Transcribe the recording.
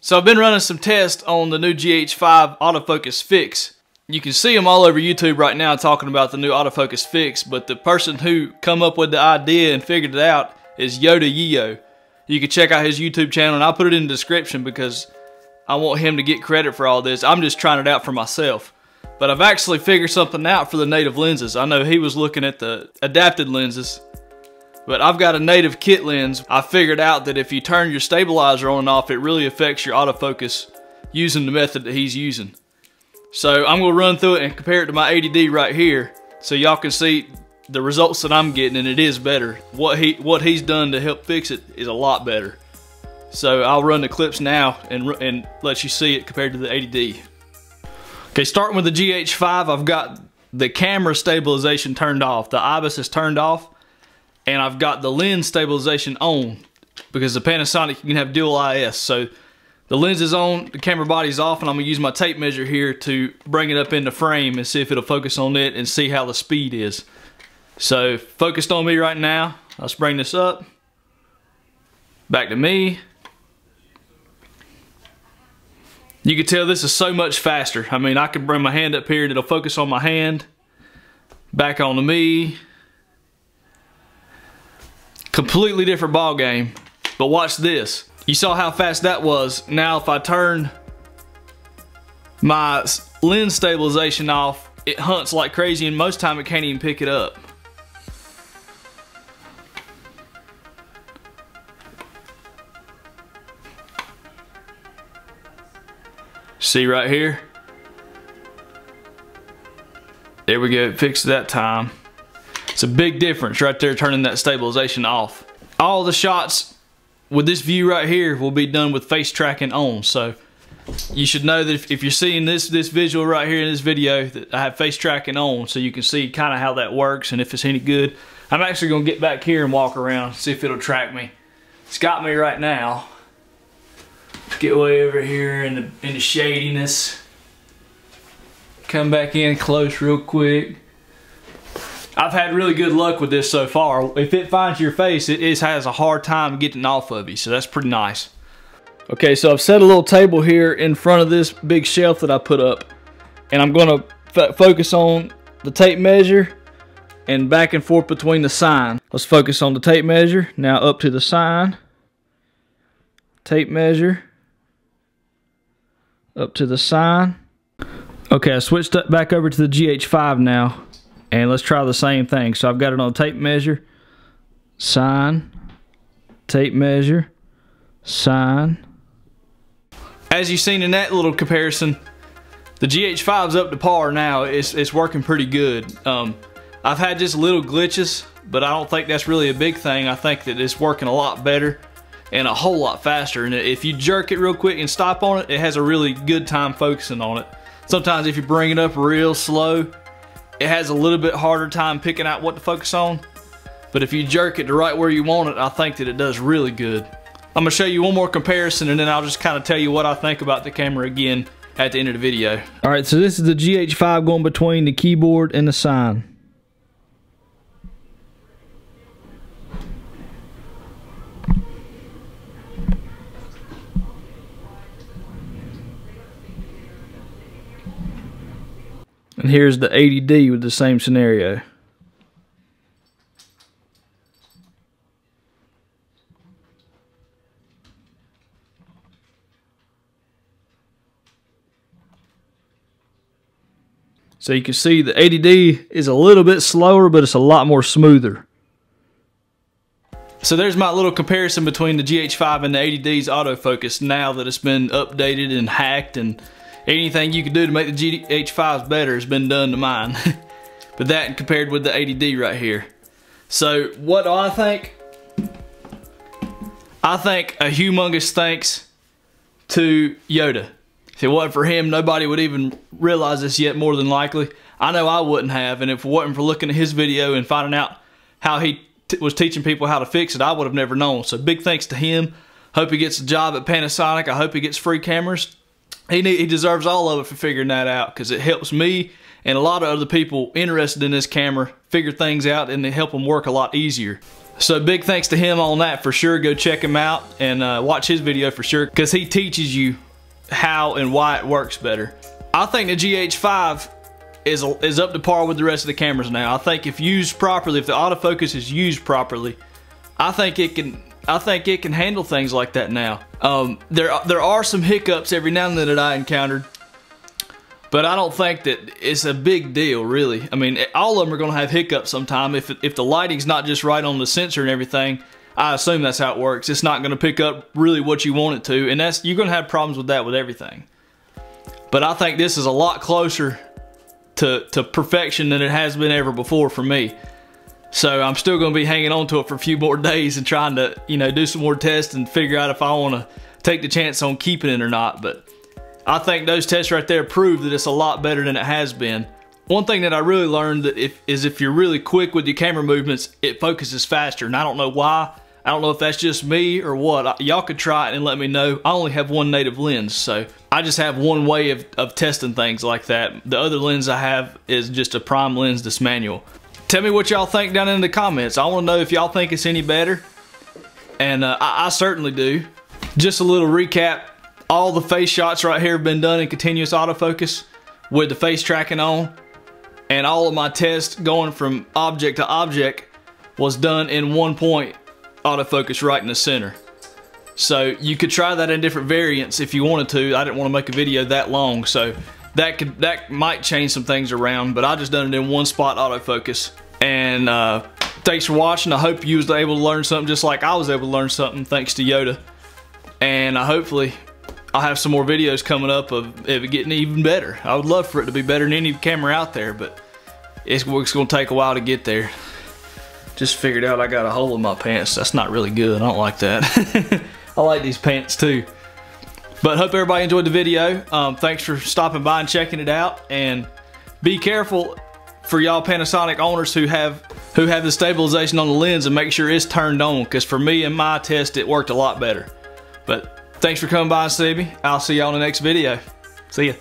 So I've been running some tests on the new GH5 Autofocus fix. You can see them all over YouTube right now talking about the new autofocus fix, but the person who come up with the idea and figured it out is YodaYeo. You can check out his YouTube channel, and I'll put it in the description because I want him to get credit for all this. I'm just trying it out for myself. But I've actually figured something out for the native lenses. I know he was looking at the adapted lenses, but I've got a native kit lens. I figured out that if you turn your stabilizer on and off, it really affects your autofocus using the method that he's using. So I'm gonna run through it and compare it to my 80D right here so y'all can see the results that I'm getting, and it is better. What he's done to help fix it is a lot better. So I'll run the clips now and let you see it compared to the 80D. Okay, starting with the GH5, I've got the camera stabilization turned off. The IBIS is turned off, and I've got the lens stabilization on because the Panasonic, you can have dual IS. So the lens is on, the camera body's off, and I'm gonna use my tape measure here to bring it up into frame and see if it'll focus on it and see how the speed is. So focused on me right now. Let's bring this up. Back to me. You can tell this is so much faster. I mean, I can bring my hand up here and it'll focus on my hand. Back onto me. Completely different ball game. But watch this. You saw how fast that was. Now if I turn my lens stabilization off, it hunts like crazy, and most time it can't even pick it up. See right here? There we go, fixed that time. It's a big difference right there turning that stabilization off. All the shots with this view right here will be done with face tracking on. So you should know that if you're seeing this visual right here in this video, that I have face tracking on, so you can see kind of how that works and if it's any good. I'm actually gonna get back here and walk around, see if it'll track me. It's got me right now. Get way over here in the shadiness. Come back in close real quick. I've had really good luck with this so far. If it finds your face, it has a hard time getting off of you, so that's pretty nice. Okay, so I've set a little table here in front of this big shelf that I put up, and I'm gonna focus on the tape measure and back and forth between the sign. Let's focus on the tape measure, now up to the sign. Tape measure, up to the sign. Okay, I switched up back over to the GH5 now, and let's try the same thing. So I've got it on tape measure, sign, tape measure, sign. As you've seen in that little comparison, the GH5's up to par now. It's working pretty good. I've had just little glitches, but I don't think that's really a big thing. I think that it's working a lot better and a whole lot faster. And if you jerk it real quick and stop on it, it has a really good time focusing on it. Sometimes if you bring it up real slow, it has a little bit harder time picking out what to focus on. But if you jerk it to right where you want it, I think that it does really good. I'm gonna show you one more comparison, and then I'll just kind of tell you what I think about the camera again at the end of the video. All right, so this is the GH5 going between the keyboard and the sign. And here's the 80D with the same scenario. So you can see the 80D is a little bit slower, but it's a lot more smoother. So there's my little comparison between the GH5 and the 80D's autofocus now that it's been updated and hacked, and anything you can do to make the GH5s better has been done to mine. But that compared with the 80D right here. So what do I think? I think a humongous thanks to Yoda. If it wasn't for him, nobody would even realize this yet, more than likely. I know I wouldn't have, and if it wasn't for looking at his video and finding out how he was teaching people how to fix it, I would have never known. So big thanks to him. Hope he gets a job at Panasonic. I hope he gets free cameras. He deserves all of it for figuring that out, because it helps me and a lot of other people interested in this camera figure things out, and it help them work a lot easier. So big thanks to him on that for sure. Go check him out and watch his video for sure, because he teaches you how and why it works better. I think the GH5 is up to par with the rest of the cameras now. I think if used properly, if the autofocus is used properly, I think it can handle things like that now. There are some hiccups every now and then that I encountered, but I don't think that it's a big deal, really. I mean, all of them are going to have hiccups sometime. If the lighting's not just right on the sensor and everything, I assume that's how it works. It's not going to pick up really what you want it to, and you're going to have problems with that with everything. But I think this is a lot closer to perfection than it has been ever before for me. So I'm still going to be hanging on to it for a few more days and trying to, you know, do some more tests and figure out if I want to take the chance on keeping it or not. But I think those tests right there prove that it's a lot better than it has been. One thing that I really learned that if you're really quick with your camera movements, it focuses faster, and I don't know why. I don't know if that's just me or what. Y'all could try it and let me know. I only have one native lens, so I just have one way of testing things like that. The other lens I have is just a prime lens that's manual. Tell me what y'all think down in the comments. I want to know if y'all think it's any better, and I certainly do. Just a little recap. All the face shots right here have been done in continuous autofocus with the face tracking on, and all of my tests going from object to object was done in 1-point autofocus right in the center. So you could try that in different variants if you wanted to. I didn't want to make a video that long, so that might change some things around, but I just done it in 1-spot autofocus. And thanks for watching. I hope you was able to learn something just like I was able to learn something thanks to Yoda. And hopefully I'll have some more videos coming up of it getting even better. I would love for it to be better than any camera out there, but it's going to take a while to get there. Just figured out I got a hole in my pants. That's not really good. I don't like that. I like these pants too. But hope everybody enjoyed the video. Thanks for stopping by and checking it out. And be careful for y'all Panasonic owners who have the stabilization on the lens, and make sure it's turned on, because for me and my test it worked a lot better. But thanks for coming by and seeing me. I'll see y'all in the next video. See ya.